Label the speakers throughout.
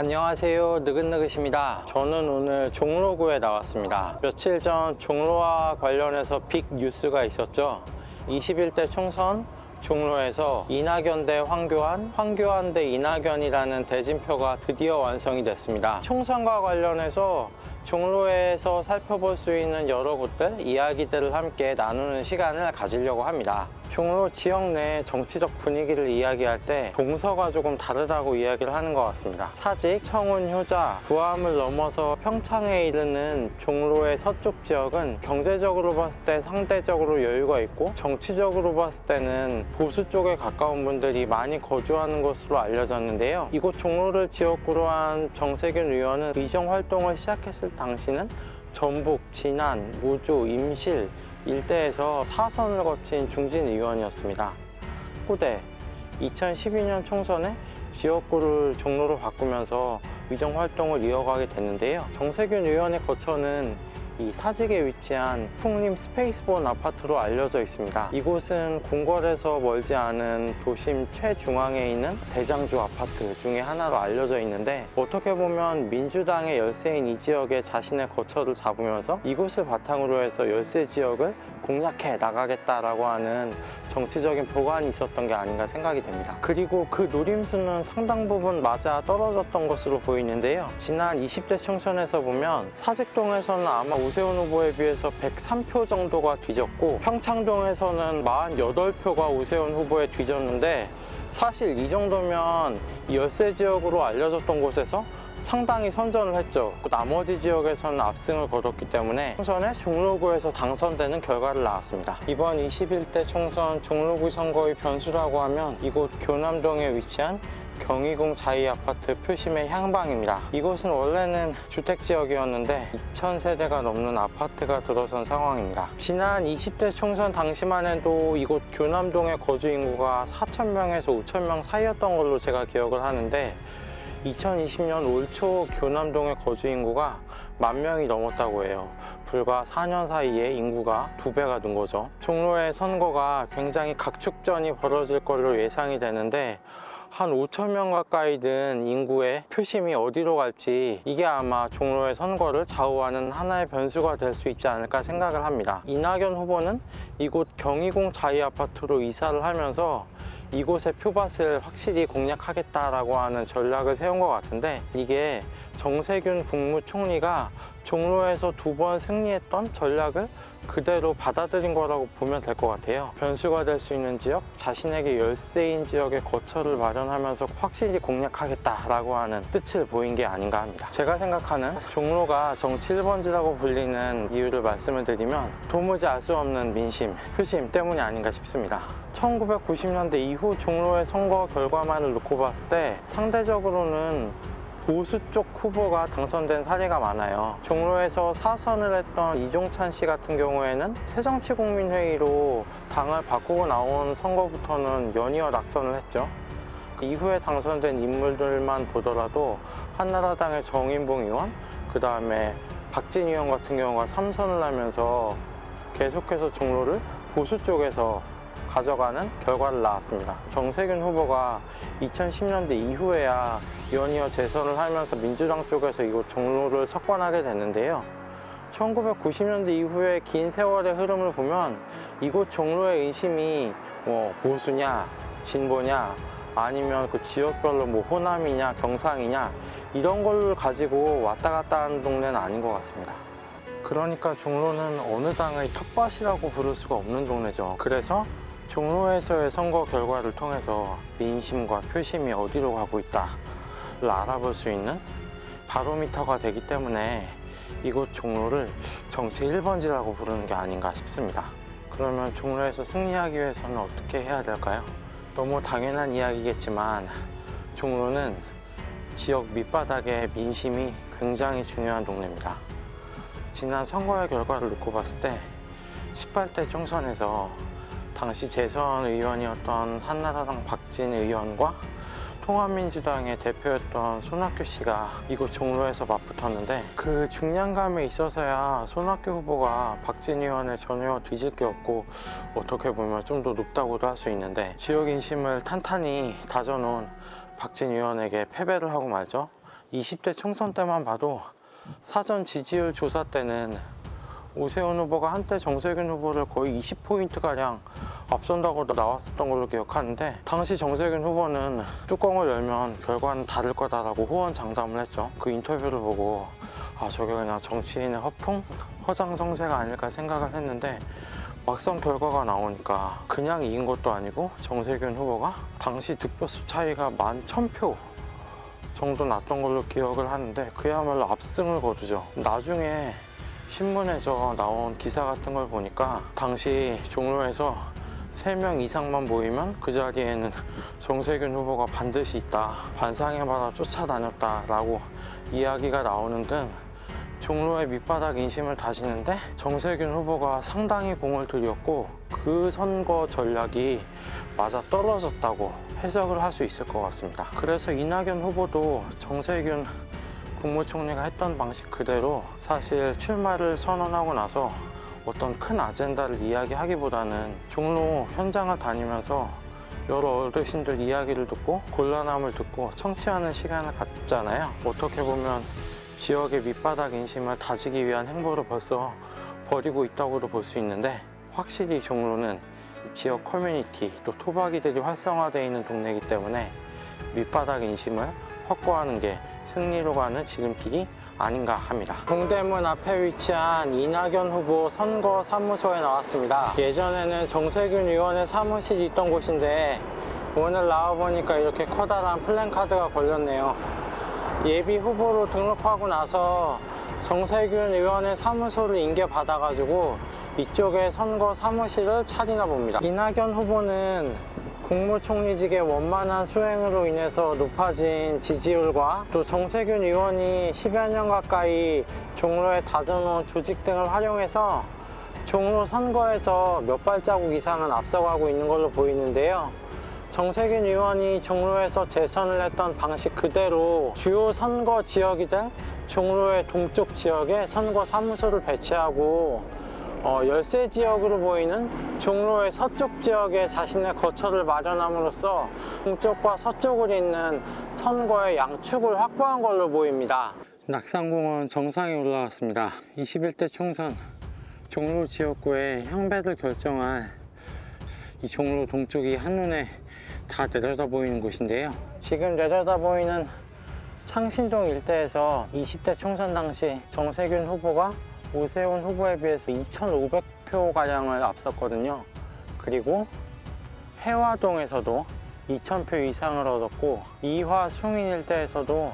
Speaker 1: 안녕하세요, 느긋느긋입니다. 저는 오늘 종로구에 나왔습니다. 며칠 전 종로와 관련해서 빅 뉴스가 있었죠. 21대 총선 종로에서 이낙연 대 황교안, 황교안 대 이낙연이라는 대진표가 드디어 완성이 됐습니다. 총선과 관련해서 종로에서 살펴볼 수 있는 여러 곳들, 이야기들을 함께 나누는 시간을 가지려고 합니다. 종로 지역 내 정치적 분위기를 이야기할 때 동서가 조금 다르다고 이야기를 하는 것 같습니다. 사직, 청운, 효자, 부암을 넘어서 평창에 이르는 종로의 서쪽 지역은 경제적으로 봤을 때 상대적으로 여유가 있고, 정치적으로 봤을 때는 보수 쪽에 가까운 분들이 많이 거주하는 것으로 알려졌는데요. 이곳 종로를 지역구로 한 정세균 의원은 의정 활동을 시작했을 당시는 전북, 진안, 무주, 임실 일대에서 4선을 거친 중진 의원이었습니다. 후대 2012년 총선에 지역구를 종로로 바꾸면서 의정 활동을 이어가게 됐는데요. 정세균 의원의 거처는 이 사직에 위치한 풍림 스페이스본 아파트로 알려져 있습니다. 이곳은 궁궐에서 멀지 않은 도심 최중앙에 있는 대장주 아파트 중에 하나로 알려져 있는데, 어떻게 보면 민주당의 열세인 이 지역에 자신의 거처를 잡으면서 이곳을 바탕으로 해서 열세 지역을 공략해 나가겠다라고 하는 정치적인 보관이 있었던 게 아닌가 생각이 됩니다. 그리고 그 노림수는 상당 부분 맞아 떨어졌던 것으로 보이는데요. 지난 20대 총선에서 보면 사직동에서는 아마 오세훈 후보에 비해서 103표 정도가 뒤졌고, 평창동에서는 48표가 오세훈 후보에 뒤졌는데, 사실 이 정도면 열세 지역으로 알려졌던 곳에서 상당히 선전을 했죠. 나머지 지역에서는 압승을 거뒀기 때문에 총선에 종로구에서 당선되는 결과를 낳았습니다. 이번 21대 총선 종로구 선거의 변수라고 하면 이곳 교남동에 위치한 경희궁 자이아파트 표심의 향방입니다. 이곳은 원래는 주택지역이었는데 2000세대가 넘는 아파트가 들어선 상황입니다. 지난 20대 총선 당시만 해도 이곳 교남동의 거주 인구가 4,000명에서 5,000명 사이였던 걸로 제가 기억을 하는데, 2020년 올 초 교남동의 거주 인구가 10,000명이 넘었다고 해요. 불과 4년 사이에 인구가 2배가 는 거죠. 종로의 선거가 굉장히 각축전이 벌어질 걸로 예상이 되는데, 한 5,000명 가까이 든 인구의 표심이 어디로 갈지, 이게 아마 종로의 선거를 좌우하는 하나의 변수가 될 수 있지 않을까 생각을 합니다. 이낙연 후보는 이곳 경희궁 자이아파트로 이사를 하면서 이곳의 표밭을 확실히 공략하겠다라고 하는 전략을 세운 것 같은데, 이게 정세균 국무총리가 종로에서 2번 승리했던 전략을 그대로 받아들인 거라고 보면 될 것 같아요. 변수가 될 수 있는 지역, 자신에게 열세인 지역에 거처를 마련하면서 확실히 공략하겠다라고 하는 뜻을 보인 게 아닌가 합니다. 제가 생각하는 종로가 정치 1번지라고 불리는 이유를 말씀을 드리면 도무지 알 수 없는 민심, 표심 때문이 아닌가 싶습니다. 1990년대 이후 종로의 선거 결과만을 놓고 봤을 때 상대적으로는 보수 쪽 후보가 당선된 사례가 많아요. 종로에서 4선을 했던 이종찬 씨 같은 경우에는 새정치국민회의로 당을 바꾸고 나온 선거부터는 연이어 낙선을 했죠. 이후에 당선된 인물들만 보더라도 한나라당의 정인봉 의원, 그 다음에 박진 의원 같은 경우가 3선을 하면서 계속해서 종로를 보수 쪽에서 가져가는 결과를 낳았습니다. 정세균 후보가 2010년대 이후에야 연이어 재선을 하면서 민주당 쪽에서 이곳 종로를 석권하게 됐는데요. 1990년대 이후에 긴 세월의 흐름을 보면 이곳 종로의 인심이 보수냐, 진보냐, 아니면 그 지역별로 호남이냐, 경상이냐, 이런 걸 가지고 왔다 갔다 하는 동네는 아닌 것 같습니다. 그러니까 종로는 어느 당의 텃밭이라고 부를 수가 없는 동네죠. 그래서 종로에서의 선거 결과를 통해서 민심과 표심이 어디로 가고 있다를 알아볼 수 있는 바로미터가 되기 때문에 이곳 종로를 정치 1번지라고 부르는 게 아닌가 싶습니다. 그러면 종로에서 승리하기 위해서는 어떻게 해야 될까요? 너무 당연한 이야기겠지만 종로는 지역 밑바닥의 민심이 굉장히 중요한 동네입니다. 지난 선거의 결과를 놓고 봤을 때 18대 총선에서 당시 재선 의원이었던 한나라당 박진 의원과 통합민주당의 대표였던 손학규 씨가 이곳 종로에서 맞붙었는데, 그 중량감에 있어서야 손학규 후보가 박진 의원을 전혀 뒤질 게 없고 어떻게 보면 좀 더 높다고도 할 수 있는데, 지역 인심을 탄탄히 다져놓은 박진 의원에게 패배를 하고 말죠. 20대 총선 때만 봐도 사전 지지율 조사 때는 오세훈 후보가 한때 정세균 후보를 거의 20포인트가량 앞선다고 나왔었던 걸로 기억하는데, 당시 정세균 후보는 뚜껑을 열면 결과는 다를 거다라고 호언장담을 했죠. 그 인터뷰를 보고 저게 그냥 정치인의 허풍? 허장성세가 아닐까 생각을 했는데, 막상 결과가 나오니까 그냥 이긴 것도 아니고 정세균 후보가 당시 득표수 차이가 11,000표 정도 났던 걸로 기억을 하는데, 그야말로 압승을 거두죠. 나중에 신문에서 나온 기사 같은 걸 보니까 당시 종로에서 3명 이상만 모이면 그 자리에는 정세균 후보가 반드시 있다, 반상에 받아 쫓아다녔다 라고 이야기가 나오는 등 종로의 밑바닥 인심을 다지는데 정세균 후보가 상당히 공을 들였고, 그 선거 전략이 맞아 떨어졌다고 해석을 할 수 있을 것 같습니다. 그래서 이낙연 후보도 정세균 국무총리가 했던 방식 그대로 사실 출마를 선언하고 나서 어떤 큰 아젠다를 이야기하기보다는 종로 현장을 다니면서 여러 어르신들 이야기를 듣고 곤란함을 듣고 청취하는 시간을 갖잖아요. 어떻게 보면 지역의 밑바닥 인심을 다지기 위한 행보를 벌써 벌이고 있다고도 볼 수 있는데, 확실히 종로는 지역 커뮤니티 또 토박이들이 활성화되어 있는 동네이기 때문에 밑바닥 인심을 확보하는 게 승리로 가는 지름길이 아닌가 합니다. 동대문 앞에 위치한 이낙연 후보 선거 사무소에 나왔습니다. 예전에는 정세균 의원의 사무실이 있던 곳인데 오늘 나와보니까 이렇게 커다란 플랜카드가 걸렸네요. 예비 후보로 등록하고 나서 정세균 의원의 사무소를 인계받아가지고 이쪽에 선거 사무실을 차리나 봅니다. 이낙연 후보는 국무총리직의 원만한 수행으로 인해서 높아진 지지율과 또 정세균 의원이 10여 년 가까이 종로에 다져놓은 조직 등을 활용해서 종로 선거에서 몇 발자국 이상은 앞서가고 있는 걸로 보이는데요. 정세균 의원이 종로에서 재선을 했던 방식 그대로 주요 선거 지역이든 종로의 동쪽 지역에 선거 사무소를 배치하고 열세 지역으로 보이는 종로의 서쪽 지역에 자신의 거처를 마련함으로써 동쪽과 서쪽을 잇는 선거의 양축을 확보한 걸로 보입니다. 낙산공원 정상에 올라왔습니다. 21대 총선 종로 지역구의 향배를 결정할 이 종로 동쪽이 한눈에 다 내려다 보이는 곳인데요. 지금 내려다 보이는 창신동 일대에서 20대 총선 당시 정세균 후보가 오세훈 후보에 비해서 2,500표가량을 앞섰거든요. 그리고 해화동에서도 2,000표 이상을 얻었고, 이화 숭인 일대에서도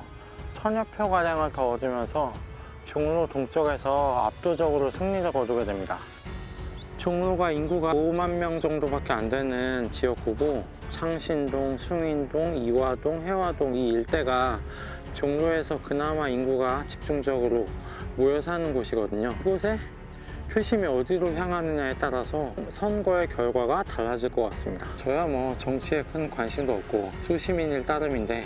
Speaker 1: 1,000여 표가량을 더 얻으면서 종로 동쪽에서 압도적으로 승리를 거두게 됩니다. 종로가 인구가 5만 명 정도밖에 안 되는 지역구고, 창신동, 숭인동, 이화동, 해화동 이 일대가 종로에서 그나마 인구가 집중적으로 모여 사는 곳이거든요. 이곳에 표심이 어디로 향하느냐에 따라서 선거의 결과가 달라질 것 같습니다. 저야 뭐 정치에 큰 관심도 없고 소시민일 따름인데,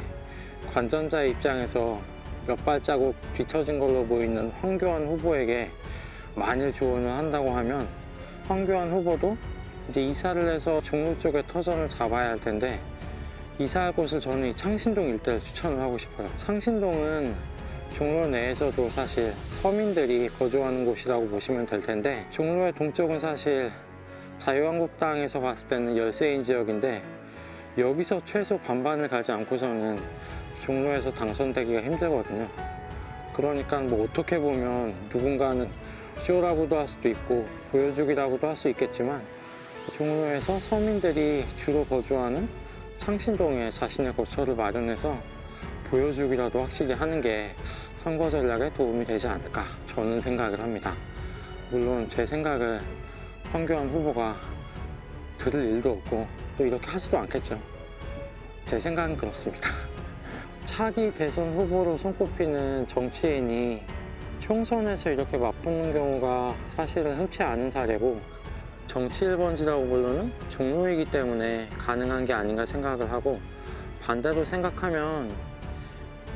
Speaker 1: 관전자의 입장에서 몇 발자국 뒤처진 걸로 보이는 황교안 후보에게 만일 조언을 한다고 하면, 황교안 후보도 이제 이사를 해서 종로 쪽에 터전을 잡아야 할 텐데, 이사할 곳을 저는 이 창신동 일대를 추천을 하고 싶어요. 창신동은 종로 내에서도 사실 서민들이 거주하는 곳이라고 보시면 될 텐데, 종로의 동쪽은 사실 자유한국당에서 봤을 때는 열세인 지역인데, 여기서 최소 반반을 가지 않고서는 종로에서 당선되기가 힘들거든요. 그러니까 뭐 어떻게 보면 누군가는 쇼라고도 할 수도 있고 보여주기라고도 할 수 있겠지만, 종로에서 서민들이 주로 거주하는 창신동에 자신의 거처를 마련해서 보여주기라도 확실히 하는 게 선거 전략에 도움이 되지 않을까 저는 생각을 합니다. 물론 제 생각을 황교안 후보가 들을 일도 없고 또 이렇게 하지도 않겠죠. 제 생각은 그렇습니다. 차기 대선 후보로 손꼽히는 정치인이 총선에서 이렇게 맞붙는 경우가 사실은 흔치 않은 사례고, 정치 1번지라고 부르는 종로이기 때문에 가능한 게 아닌가 생각을 하고, 반대로 생각하면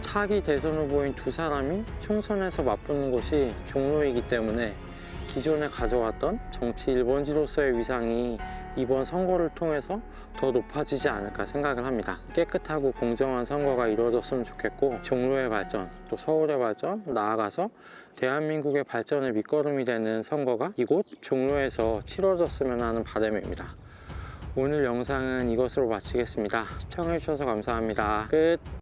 Speaker 1: 차기 대선 후보인 두 사람이 총선에서 맞붙는 곳이 종로이기 때문에 기존에 가져왔던 정치 1번지로서의 위상이 이번 선거를 통해서 더 높아지지 않을까 생각을 합니다. 깨끗하고 공정한 선거가 이루어졌으면 좋겠고, 종로의 발전, 또 서울의 발전, 나아가서 대한민국의 발전의 밑거름이 되는 선거가 이곳 종로에서 치러졌으면 하는 바람입니다. 오늘 영상은 이것으로 마치겠습니다. 시청해주셔서 감사합니다. 끝.